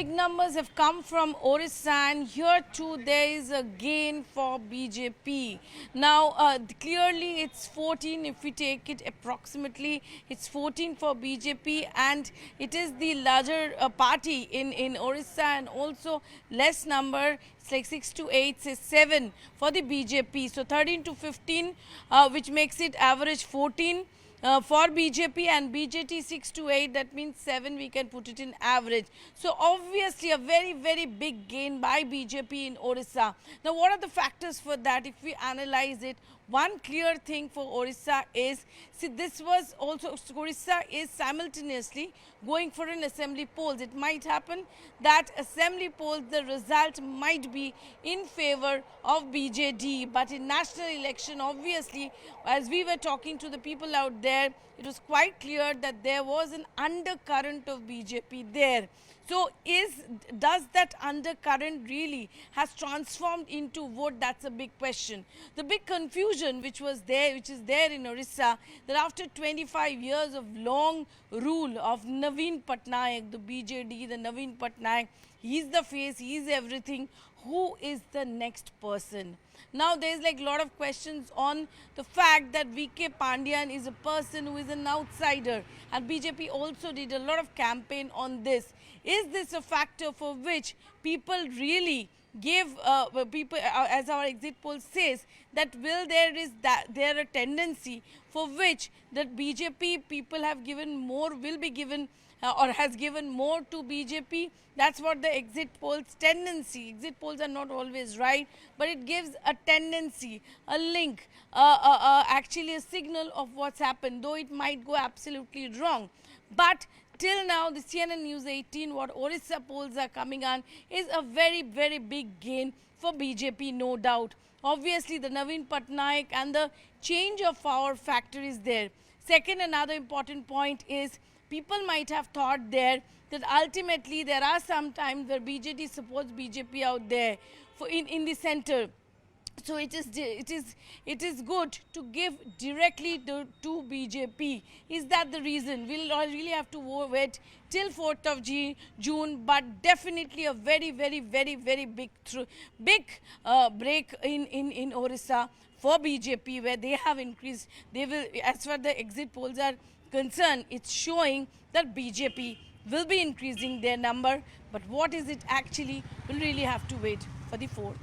big numbers have come from Orissa, and here too there is a gain for BJP. Now, clearly it's 14 if we take it approximately. It's 14 for BJP, and it is the larger party in Orissa, and also less number. It's like 6 to 8, say 7 for the BJP. So 13 to 15, which makes it average 14. For BJP, and BJT 6 to 8, that means 7, we can put it in average. So obviously a very big gain by BJP in Orissa. Now what are the factors for that? If we analyze it, one clear thing for Orissa is, see, this was also, Orissa is simultaneously going for an assembly polls. It might happen that assembly polls, the result might be in favor of BJD, but in national election, obviously, as we were talking to the people out there, it was quite clear that there was an undercurrent of BJP there. So does that undercurrent really has transformed into vote? That's a big question. The big confusion which is there in Orissa, that after 25 years of long rule of Naveen Patnaik, the BJD, the Naveen Patnaik, he's the face, he's everything. Who is the next person? Now there's like a lot of questions on the fact that VK Pandian is a person who is an outsider, and BJP also did a lot of campaign on this. Is this a factor for which people really give as our exit poll says, that there a tendency for which that BJP people have given more, will be given or has given more to BJP? That's what the exit polls tendency. Exit polls are not always right, but it gives a tendency, a link, actually a signal of what's happened, though it might go absolutely wrong. But till now, the CNN News 18, what Orissa polls are coming on, is a very big gain for BJP, no doubt. Obviously, the Naveen Patnaik and the change of power factor is there. Second, another important point is, people might have thought there that ultimately there are some times where BJP supports BJP out there in the center. So it is good to give directly to BJP. Is that the reason? We'll really have to wait till 4th of June, but definitely a very big break in Orissa for BJP, where they have increased. They will, as far the exit polls are concerned, it's showing that BJP will be increasing their number. But what is it actually? We'll really have to wait for the 4th.